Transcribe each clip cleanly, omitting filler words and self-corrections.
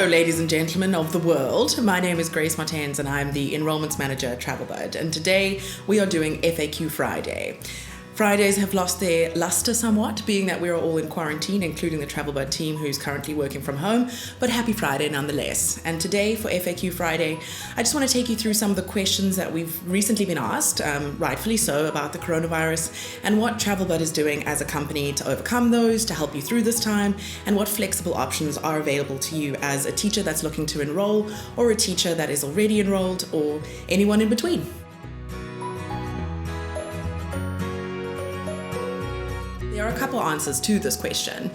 Hello ladies and gentlemen of the world, my name is Grace Martens and I'm the Enrollments Manager at TravelBud, and today we are doing FAQ Friday. Fridays have lost their luster somewhat, being that we're all in quarantine, including the TravelBud team who's currently working from home, but happy Friday nonetheless. And today for FAQ Friday, I just want to take you through some of the questions that we've recently been asked, rightfully so, about the coronavirus and what TravelBud is doing as a company to overcome those, to help you through this time, and what flexible options are available to you as a teacher that's looking to enroll, or a teacher that is already enrolled, or anyone in between. There are a couple answers to this question.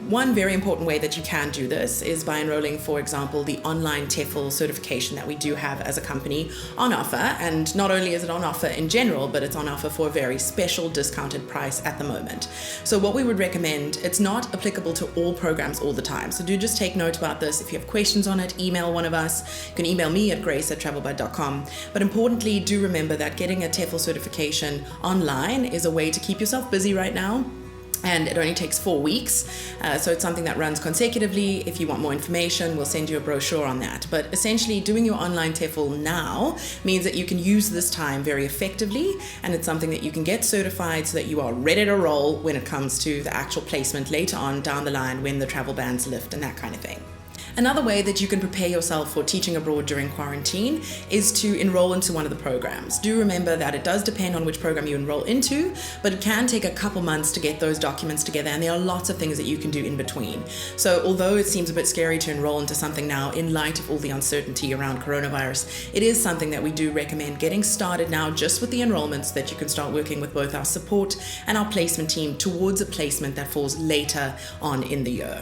One very important way that you can do this is by enrolling, for example, the online TEFL certification that we do have as a company on offer. And not only is it on offer in general, but it's on offer for a very special discounted price at the moment. So what we would recommend, it's not applicable to all programs all the time. So do just take note about this. If you have questions on it, email one of us. You can email me at grace@travelbud.com. But importantly, do remember that getting a TEFL certification online is a way to keep yourself busy right now. And it only takes 4 weeks, so it's something that runs consecutively. If you want more information, we'll send you a brochure on that. But essentially, doing your online TEFL now means that you can use this time very effectively, and it's something that you can get certified so that you are ready to roll when it comes to the actual placement later on down the line when the travel bans lift and that kind of thing. Another way that you can prepare yourself for teaching abroad during quarantine is to enroll into one of the programs. Do remember that it does depend on which program you enroll into, but it can take a couple months to get those documents together, and there are lots of things that you can do in between. So although it seems a bit scary to enroll into something now in light of all the uncertainty around coronavirus, it is something that we do recommend getting started now just with the enrollments, so that you can start working with both our support and our placement team towards a placement that falls later on in the year.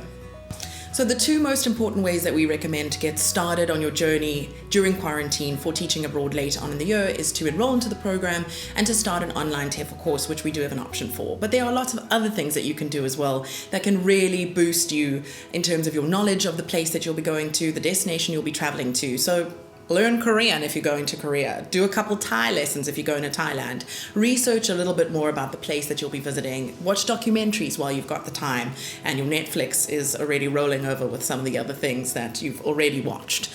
So the two most important ways that we recommend to get started on your journey during quarantine for teaching abroad later on in the year is to enroll into the program and to start an online TEFL course, which we do have an option for. But there are lots of other things that you can do as well that can really boost you in terms of your knowledge of the place that you'll be going to, the destination you'll be traveling to. So learn Korean if you're going to Korea. Do a couple Thai lessons if you're going to Thailand. Research a little bit more about the place that you'll be visiting. Watch documentaries while you've got the time, and your Netflix is already rolling over with some of the other things that you've already watched.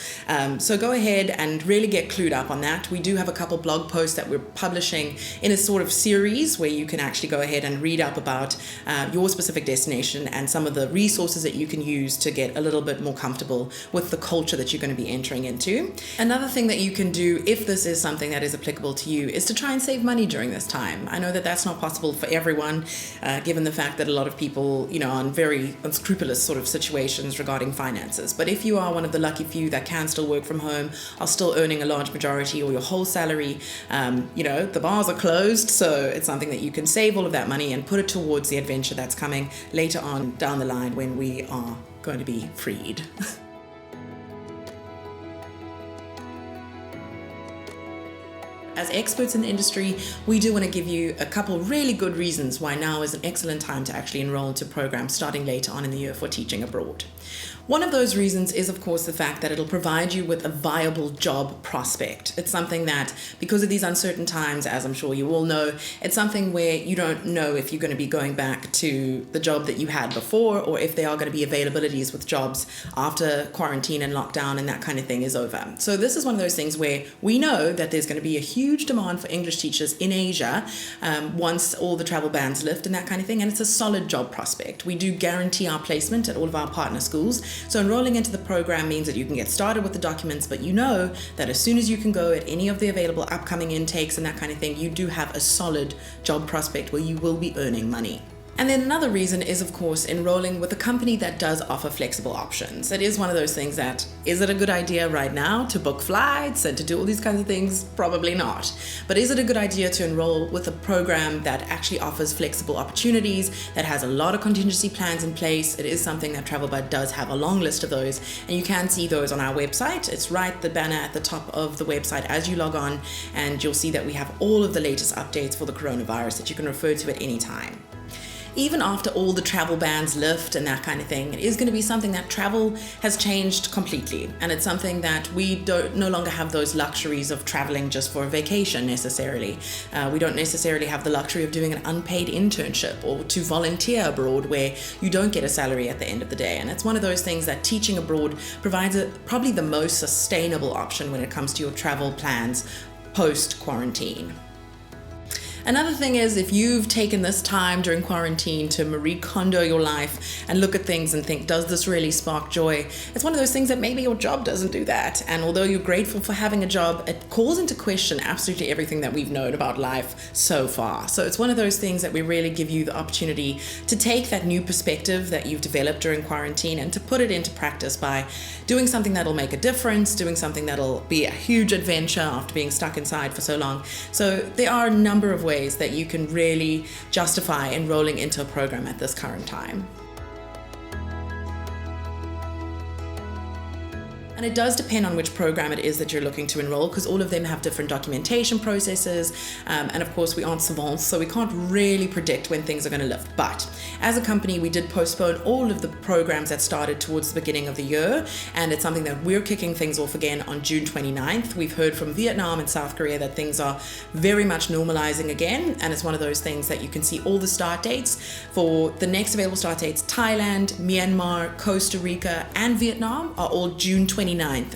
So go ahead and really get clued up on that. We do have a couple blog posts that we're publishing in a sort of series where you can actually go ahead and read up about your specific destination and some of the resources that you can use to get a little bit more comfortable with the culture that you're going to be entering into. Another thing that you can do, if this is something that is applicable to you, is to try and save money during this time. I know that that's not possible for everyone, given the fact that a lot of people, are in very unscrupulous sort of situations regarding finances. But if you are one of the lucky few that can still work from home, are still earning a large majority or your whole salary, the bars are closed, so it's something that you can save all of that money and put it towards the adventure that's coming later on down the line when we are going to be freed. As experts in the industry, we do want to give you a couple really good reasons why now is an excellent time to actually enroll into programs starting later on in the year for teaching abroad. One of those reasons is, of course, the fact that it'll provide you with a viable job prospect. It's something that, because of these uncertain times, as I'm sure you all know, it's something where you don't know if you're going to be going back to the job that you had before, or if there are going to be availabilities with jobs after quarantine and lockdown and that kind of thing is over. So this is one of those things where we know that there's going to be a huge demand for English teachers in Asia once all the travel bans lift and that kind of thing, and it's a solid job prospect. We do guarantee our placement at all of our partner schools. So enrolling into the program means that you can get started with the documents, but you know that as soon as you can go at any of the available upcoming intakes and that kind of thing, you do have a solid job prospect where you will be earning money. And then another reason is, of course, enrolling with a company that does offer flexible options. It is one of those things that, is it a good idea right now to book flights and to do all these kinds of things? Probably not. But is it a good idea to enroll with a program that actually offers flexible opportunities, that has a lot of contingency plans in place? It is something that TravelBud does have a long list of those, and you can see those on our website. It's right the banner at the top of the website as you log on, and you'll see that we have all of the latest updates for the coronavirus that you can refer to at any time. even after all the travel bans lift and that kind of thing, it is going to be something that travel has changed completely. And it's something that we no longer have those luxuries of traveling just for a vacation necessarily. We don't necessarily have the luxury of doing an unpaid internship or to volunteer abroad where you don't get a salary at the end of the day. And it's one of those things that teaching abroad provides probably the most sustainable option when it comes to your travel plans post-quarantine. Another thing is, if you've taken this time during quarantine to Marie Kondo your life and look at things and think, does this really spark joy? It's one of those things that maybe your job doesn't do that. And although you're grateful for having a job, it calls into question absolutely everything that we've known about life so far. So it's one of those things that we really give you the opportunity to take that new perspective that you've developed during quarantine and to put it into practice by doing something that'll make a difference, doing something that'll be a huge adventure after being stuck inside for so long. So there are a number of ways that you can really justify enrolling into a program at this current time. And it does depend on which program it is that you're looking to enroll, because all of them have different documentation processes. And of course, we aren't savants, so we can't really predict when things are going to lift. But as a company, we did postpone all of the programs that started towards the beginning of the year. And it's something that we're kicking things off again on June 29th. We've heard from Vietnam and South Korea that things are very much normalizing again. And it's one of those things that you can see all the start dates. For the next available start dates, Thailand, Myanmar, Costa Rica, and Vietnam are all June 29th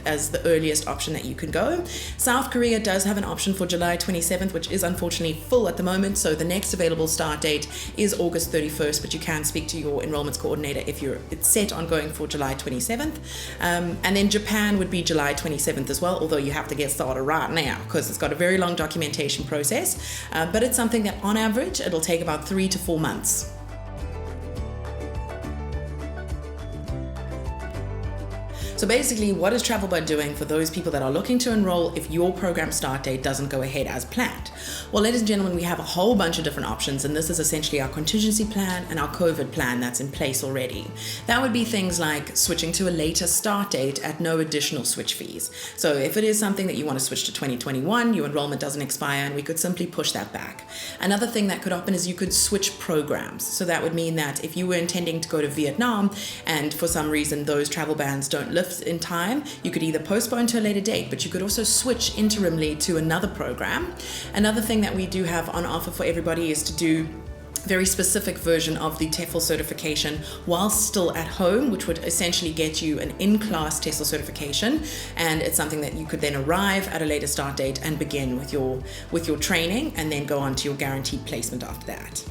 as the earliest option that you can go. South Korea does have an option for July 27th, which is unfortunately full at the moment. So the next available start date is August 31st, but you can speak to your enrollments coordinator if it's set on going for July 27th. And then Japan would be July 27th as well, although you have to get started right now because it's got a very long documentation process. But it's something that on average, it'll take about 3 to 4 months. So basically, what is TravelBud doing for those people that are looking to enroll if your program start date doesn't go ahead as planned? Well, ladies and gentlemen, we have a whole bunch of different options, and this is essentially our contingency plan and our COVID plan that's in place already. That would be things like switching to a later start date at no additional switch fees. So if it is something that you want to switch to 2021, your enrollment doesn't expire, and we could simply push that back. Another thing that could happen is you could switch programs. So that would mean that if you were intending to go to Vietnam and for some reason those travel bans don't lift in time, you could either postpone to a later date, but you could also switch interimly to another program. Another thing that we do have on offer for everybody is to do very specific version of the TEFL certification while still at home, which would essentially get you an in-class TESOL certification. And it's something that you could then arrive at a later start date and begin with your training and then go on to your guaranteed placement after that.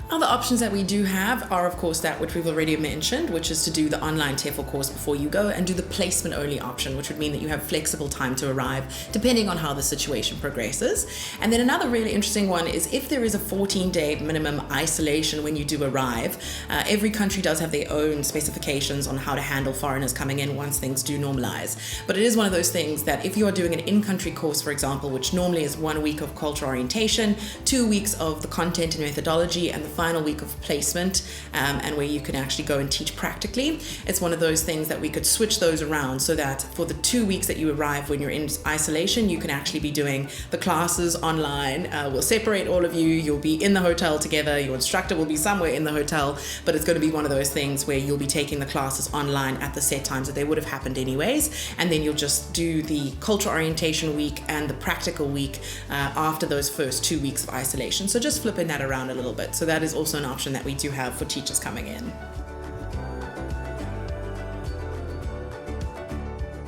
Other options that we do have are, of course, that which we've already mentioned, which is to do the online TEFL course before you go and do the placement only option, which would mean that you have flexible time to arrive depending on how the situation progresses. And then another really interesting one is if there is a 14-day minimum isolation when you do arrive. Every country does have their own specifications on how to handle foreigners coming in once things do normalize. But it is one of those things that if you are doing an in-country course, for example, which normally is 1 week of cultural orientation, 2 weeks of the content and methodology, and the final week of placement, and where you can actually go and teach practically. It's one of those things that we could switch those around so that for the 2 weeks that you arrive when you're in isolation, you can actually be doing the classes online. We'll separate all of you. You'll be in the hotel together. Your instructor will be somewhere in the hotel, but it's going to be one of those things where you'll be taking the classes online at the set times that they would have happened anyways. And then you'll just do the cultural orientation week and the practical week after those first 2 weeks of isolation. So just flipping that around a little bit. So that is also an option that we do have for teachers coming in.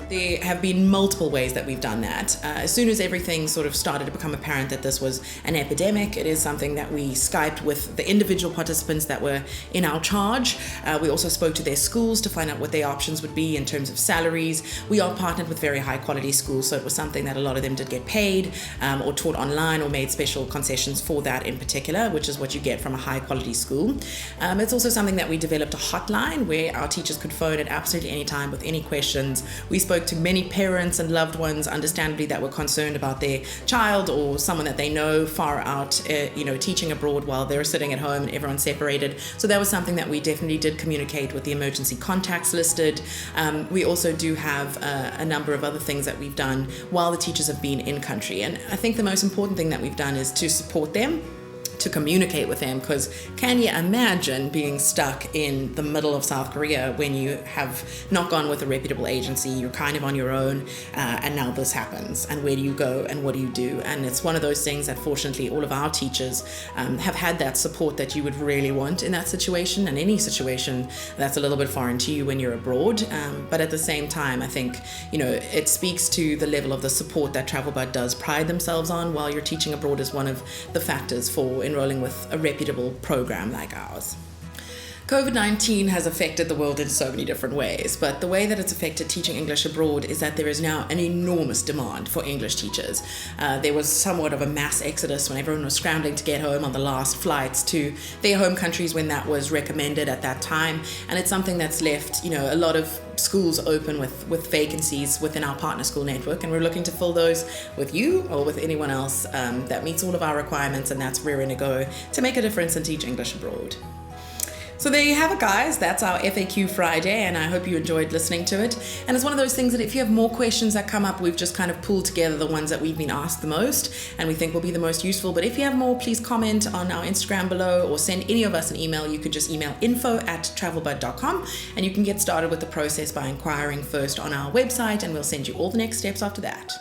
There have been multiple ways that we've done that. As soon as everything sort of started to become apparent that this was an epidemic, it is something that we Skyped with the individual participants that were in our charge. We also spoke to their schools to find out what their options would be in terms of salaries. We are partnered with very high quality schools, so it was something that a lot of them did get paid or taught online or made special concessions for that in particular, which is what you get from a high quality school. It's also something that we developed a hotline where our teachers could phone at absolutely any time with any questions. We spoke to many parents and loved ones, understandably, that were concerned about their child or someone that they know far out, teaching abroad while they're sitting at home and everyone's separated. So that was something that we definitely did communicate with the emergency contacts listed. We also do have a number of other things that we've done while the teachers have been in country. And I think the most important thing that we've done is to support them, to communicate with them, because can you imagine being stuck in the middle of South Korea when you have not gone with a reputable agency, you're kind of on your own, and now this happens, and where do you go and what do you do? And it's one of those things that fortunately all of our teachers have had that support that you would really want in that situation, and any situation that's a little bit foreign to you when you're abroad. But at the same time, I think, it speaks to the level of the support that TravelBud does pride themselves on while you're teaching abroad is one of the factors for enrolling with a reputable program like ours. Covid-19 has affected the world in so many different ways, but the way that it's affected teaching English abroad is that there is now an enormous demand for English teachers. There was somewhat of a mass exodus when everyone was scrambling to get home on the last flights to their home countries when that was recommended at that time, and it's something that's left, a lot of schools open with vacancies within our partner school network, and we're looking to fill those with you or with anyone else that meets all of our requirements, and that's where we're going to go to make a difference and teach English abroad. So there you have it, guys. That's our FAQ Friday, and I hope you enjoyed listening to it. And it's one of those things that if you have more questions that come up, we've just kind of pulled together the ones that we've been asked the most and we think will be the most useful. But if you have more, please comment on our Instagram below or send any of us an email. You could just email info@travelbud.com, and you can get started with the process by inquiring first on our website, and we'll send you all the next steps after that.